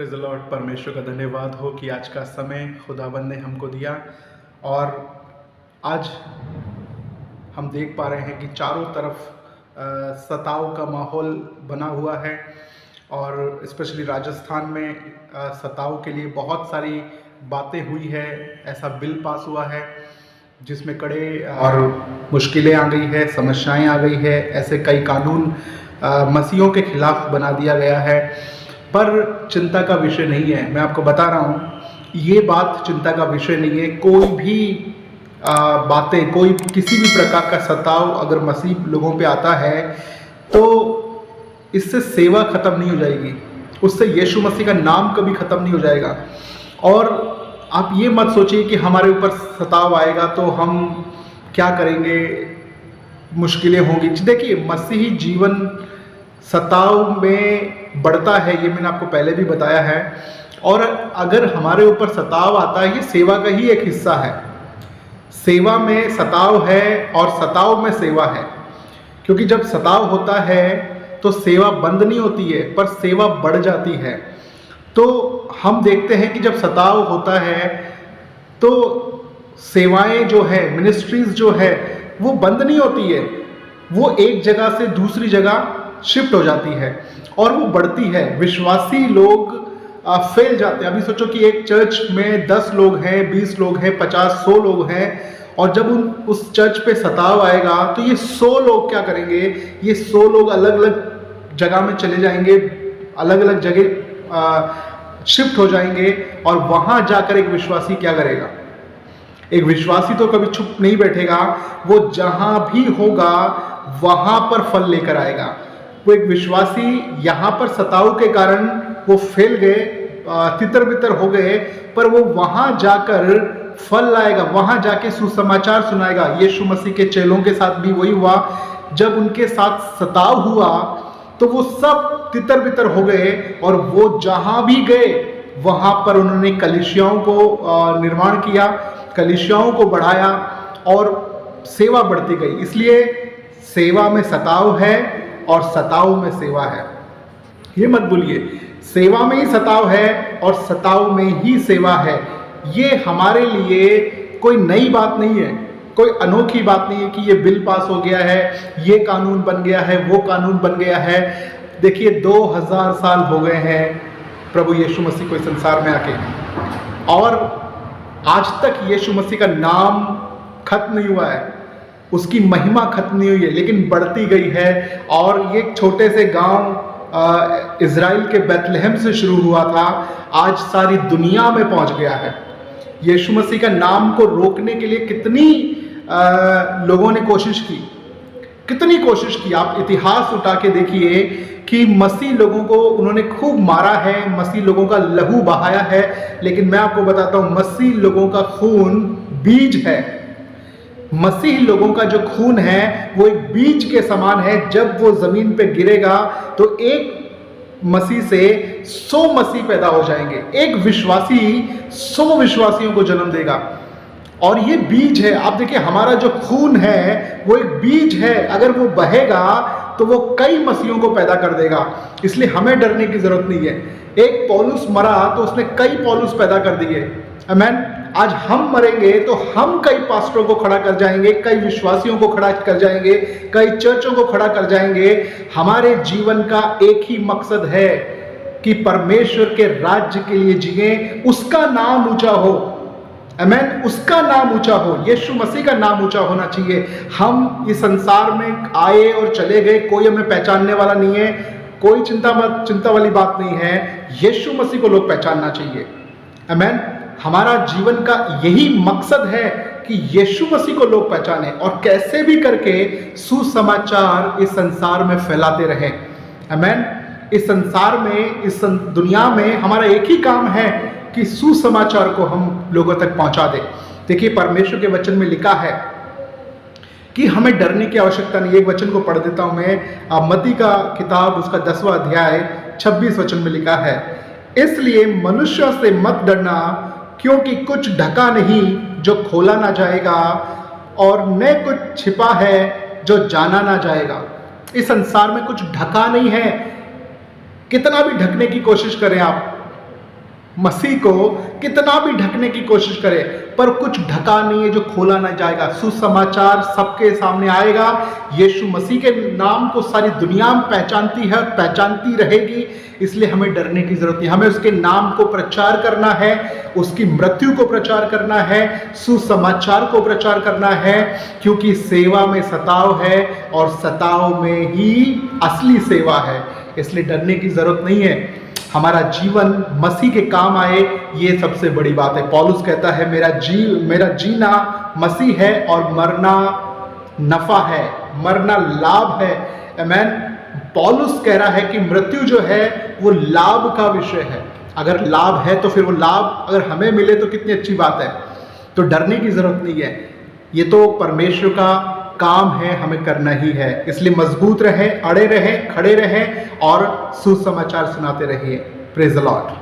Praise the Lord. परमेश्वर का धन्यवाद हो कि आज का समय खुदावंद ने हमको दिया और आज हम देख पा रहे हैं कि चारों तरफ सताव का माहौल बना हुआ है और स्पेशली राजस्थान में सताव के लिए बहुत सारी बातें हुई है। ऐसा बिल पास हुआ है जिसमें कड़े और मुश्किलें आ गई है, समस्याएं आ गई है। ऐसे कई कानून मसीहों के खिलाफ बना दिया गया है, पर चिंता का विषय नहीं है। मैं आपको बता रहा हूँ, ये बात चिंता का विषय नहीं है। कोई भी बातें, कोई किसी भी प्रकार का सताव अगर मसीह लोगों पे आता है तो इससे सेवा ख़त्म नहीं हो जाएगी, उससे यीशु मसीह का नाम कभी ख़त्म नहीं हो जाएगा। और आप ये मत सोचिए कि हमारे ऊपर सताव आएगा तो हम क्या करेंगे, मुश्किलें होंगी। देखिए, मसीही जीवन सताव में बढ़ता है, ये मैंने आपको पहले भी बताया है। और अगर हमारे ऊपर सताव आता है, ये सेवा का ही एक हिस्सा है। सेवा में सताव है और सताव में सेवा है, क्योंकि जब सताव होता है तो सेवा बंद नहीं होती है, पर सेवा बढ़ जाती है। तो हम देखते हैं कि जब सताव होता है तो सेवाएं जो है, मिनिस्ट्रीज जो है, वो बंद नहीं होती है, वो एक जगह से दूसरी जगह शिफ्ट हो जाती है और वो बढ़ती है। विश्वासी लोग फैल जाते हैं। अभी सोचो कि एक चर्च में 10 लोग हैं, 20 लोग हैं, 50, 100 लोग हैं, और जब उस चर्च पे सताव आएगा तो ये 100 लोग क्या करेंगे, ये 100 लोग अलग अलग जगह में चले जाएंगे, अलग अलग जगह शिफ्ट हो जाएंगे। और वहाँ जाकर एक विश्वासी क्या करेगा? एक विश्वासी तो कभी चुप नहीं बैठेगा, वो जहाँ भी होगा वहाँ पर फल लेकर आएगा। वो एक विश्वासी यहाँ पर सताव के कारण वो फैल गए, तितर बितर हो गए, पर वो वहाँ जाकर फल लाएगा, वहाँ जाके सुसमाचार सुनाएगा। यीशु मसीह के चेलों के साथ भी वही हुआ। जब उनके साथ सताव हुआ तो वो सब तितर बितर हो गए और वो जहाँ भी गए वहाँ पर उन्होंने कलीसियाओं को निर्माण किया, कलीसियाओं को बढ़ाया और सेवा बढ़ती गई। इसलिए सेवा में सताव है और सताव में सेवा है। ये मत भूलिए, सेवा में ही सताव है और सताव में ही सेवा है। ये हमारे लिए कोई नई बात नहीं है, कोई अनोखी बात नहीं है कि ये बिल पास हो गया है, ये कानून बन गया है, वो कानून बन गया है। देखिए, 2000 साल हो गए हैं प्रभु यीशु मसीह को इस संसार में आके, और आज तक यीशु मसीह का नाम खत्म नहीं हुआ है, उसकी महिमा खत्म नहीं हुई है, लेकिन बढ़ती गई है। और ये छोटे से गांव इज़राइल के बैतलहम से शुरू हुआ था, आज सारी दुनिया में पहुंच गया है। यीशु मसीह का नाम को रोकने के लिए कितनी लोगों ने कोशिश की, कितनी कोशिश की। आप इतिहास उठा के देखिए कि मसीह लोगों को उन्होंने खूब मारा है, मसीह लोगों का लहू बहाया है। लेकिन मैं आपको बताता हूं, मसीह लोगों का खून बीज है। मसीह लोगों का जो खून है वो एक बीज के समान है। जब वो जमीन पे गिरेगा तो एक मसीह से 100 मसीह पैदा हो जाएंगे, एक विश्वासी 100 विश्वासियों को जन्म देगा। और ये बीज है। आप देखिए, हमारा जो खून है वो एक बीज है, अगर वो बहेगा तो वो कई मसीहों को पैदा कर देगा। इसलिए हमें डरने की जरूरत नहीं है। एक पौलुस मरा तो उसने कई पौलुस पैदा कर दिए। आमीन। आज हम मरेंगे तो हम कई पास्टरों को खड़ा कर जाएंगे, कई विश्वासियों को खड़ा कर जाएंगे, कई चर्चों को खड़ा कर जाएंगे। हमारे जीवन का एक ही मकसद है कि परमेश्वर के राज्य के लिए जिए, उसका नाम ऊंचा हो। आमीन। उसका नाम ऊंचा हो, यीशु मसीह का नाम ऊंचा होना चाहिए। हम इस संसार में आए और चले गए, कोई हमें पहचानने वाला नहीं है, कोई चिंता वाली बात नहीं है। यीशु मसीह को लोग पहचानना चाहिए। आमीन। हमारा जीवन का यही मकसद है कि यीशु मसीह को लोग पहचाने और कैसे भी करके सुसमाचार इस संसार में फैलाते रहे। आमीन। इस संसार में, इस दुनिया में हमारा एक ही काम है कि सुसमाचार को हम लोगों तक पहुंचा दें। देखिए, परमेश्वर के वचन में लिखा है कि हमें डरने की आवश्यकता नहीं। एक वचन को पढ़ देता हूं मैं, मत्ती का किताब, उसका 10वां अध्याय 26 वचन में लिखा है, इसलिए मनुष्यों से मत डरना, क्योंकि कुछ ढका नहीं जो खोला ना जाएगा, और न कुछ छिपा है जो जाना ना जाएगा। इस संसार में कुछ ढका नहीं है। कितना भी ढकने की कोशिश करें आप, मसीह को कितना भी ढकने की कोशिश करे, पर कुछ ढका नहीं है जो खोला ना जाएगा। सुसमाचार सबके सामने आएगा। यीशु मसीह के नाम को सारी दुनिया पहचानती है और पहचानती रहेगी, इसलिए हमें डरने की जरूरत नहीं। हमें उसके नाम को प्रचार करना है, उसकी मृत्यु को प्रचार करना है, सुसमाचार को प्रचार करना है, क्योंकि सेवा में सताव है और सताव में ही असली सेवा है। इसलिए डरने की जरूरत नहीं है। हमारा जीवन मसीह के काम आए, ये सबसे बड़ी बात है। पौलुस कहता है मेरा जीना मसीह है और मरना नफा है, मरना लाभ है। आमीन। पौलुस कह रहा है कि मृत्यु जो है वो लाभ का विषय है। अगर लाभ है तो फिर वो लाभ अगर हमें मिले तो कितनी अच्छी बात है। तो डरने की जरूरत नहीं है, ये तो परमेश्वर का काम है, हमें करना ही है। इसलिए मजबूत रहे, अड़े रहे, खड़े रहे और सुसमाचार सुनाते रहिए। Praise the Lord.